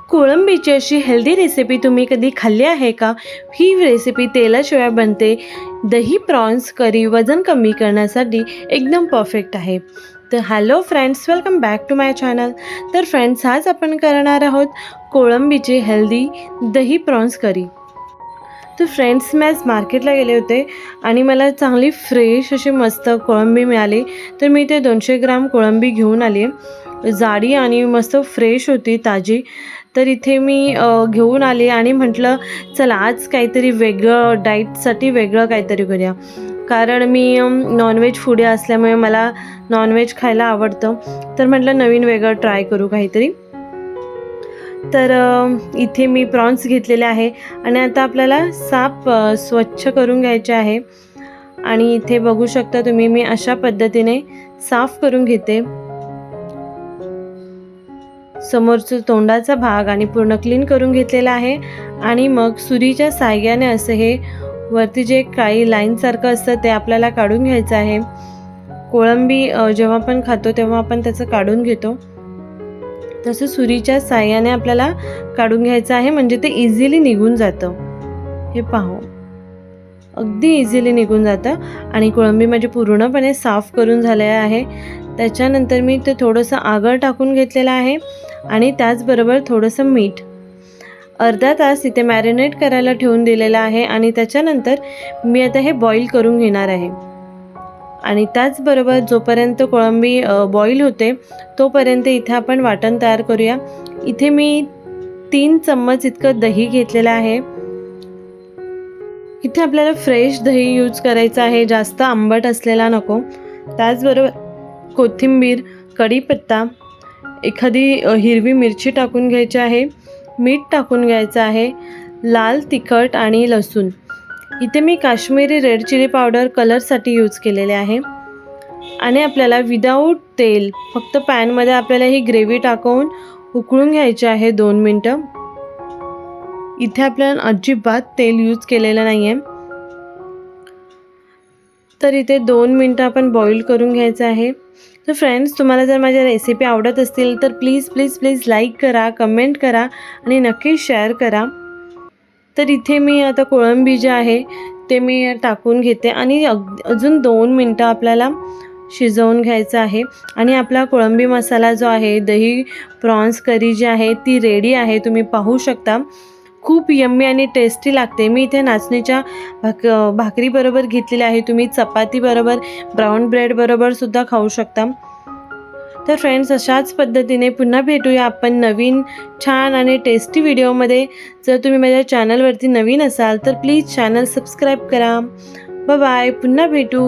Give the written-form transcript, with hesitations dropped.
कोळंबीची अशी healthy recipe तुम्ही कधी खाल्ली आहे का? ही रेसिपी तेलाशिवाय बनते. दही प्रॉन्स करी वजन कमी करण्यासाठी एकदम परफेक्ट आहे. तर hello friends, welcome back to my channel. तर फ्रेंड्स, आज आपण करणार आहोत कोळंबीची हेल्दी दही प्रॉन्स करी. तर फ्रेंड्स, मी आज मार्केटला गेले होते आणि मला चांगली फ्रेश अशी मस्त कोळंबी मिळाली. तर मी ते 200 ग्राम कोळंबी घेऊन आली आहे. जाडी आणि मस्त फ्रेश होती, ताजी. तर इथे मी घेऊन आले आणि म्हटलं चला आज काहीतरी वेगळं, डाईटसाठी वेगळं काहीतरी करूया. कारण मी नॉनव्हेज फूडी असल्यामुळे मला नॉनव्हेज खायला आवडतं. तर म्हटलं नवीन वेगळं ट्राय करू काहीतरी. तर इथे मी प्रॉन्स घेतलेले आहे आणि आता आपल्याला साफ स्वच्छ करून घ्यायचे आहे. आणि इथे बघू शकता तुम्ही, मी अशा पद्धतीने साफ करून घेते. समोरचं तोंडाचा भाग आणि पूर्ण क्लीन करून घेतलेला आहे. आणि मग सुरीच्या साहाय्याने असं हे वरती जे काळी लाईनसारखं असतं ते आपल्याला काढून घ्यायचं आहे. कोळंबी जेव्हा आपण खातो तेव्हा आपण त्याचं काढून घेतो, तसं सुरीच्या साहाय्याने आपल्याला काढून घ्यायचं आहे, म्हणजे ते इझिली निघून जातं. हे पाहू, अगदी इझिली निघून जातं. आणि कोळंबी माझी पूर्णपणे साफ करून झालेली आहे. त्याच्यानंतर मी ते थोडंसं आगळ टाकून घेतलेलं आहे आणि त्याचबरोबर थोडंसं मीठ. अर्धा तास इथे मॅरिनेट करायला ठेवून दिलेलं आहे. आणि त्याच्यानंतर मी आता हे बॉईल करून घेणार आहे. आणि त्याचबरोबर जोपर्यंत कोळंबी बॉईल होते तोपर्यंत इथे आपण वाटण तयार करूया. इथे मी 3 चम्मच इतकं दही घेतलेलं आहे. इथे आपल्याला फ्रेश दही यूज करायचं आहे, जास्त आंबट असलेला नको. त्याचबरोबर कोथिंबीर, कढीपत्ता, एखादी हिरवी मिरची टाकून घ्यायची आहे, मीठ टाकून घ्यायचं आहे, लाल तिखट आणि लसूण. इथे मी काश्मीरी रेड चिली पावडर कलरसाठी यूज केलेले आहे. आणि आपल्याला विदाऊट तेल फक्त पॅनमध्ये आपल्याला ही ग्रेव्ही टाकून उकळून घ्यायची आहे 2 मिनटं. इथे आपल्याला अजिबात तेल यूज केलेलं नाही आहे. तर इथे 2 मिनटं आपण बॉईल करून घ्यायचं आहे. तर फ्रेंड्स, तुम्हाला जर माझ्या रेसिपी आवडत असतील तर प्लीज प्लीज प्लीज लाईक करा, कमेंट करा आणि नक्की शेअर करा. तर इथे मी आता कोळंबी जे आहे ते मी टाकून घेते आणि अजून 2 मिनटं आपल्याला शिजवून घ्यायचं आहे. आणि आपला कोळंबी मसाला जो आहे, दही प्रॉन्स करी जी आहे ती रेडी आहे. तुम्ही पाहू शकता, खूप यम्मी आणि टेस्टी लागते. मी इथे नाचणीच्या भाकरीबरोबर घेतलेली आहे. तुम्ही चपातीबरोबर, ब्राऊन ब्रेडबरोबर सुद्धा खाऊ शकता. तर फ्रेंड्स, अशाच पद्धतीने पुन्हा भेटूया आपण नवीन छान आणि टेस्टी व्हिडिओमध्ये. जर तुम्ही माझ्या चॅनलवरती नवीन असाल तर प्लीज चॅनल सबस्क्राईब करा. बाय बाय, पुन्हा भेटू.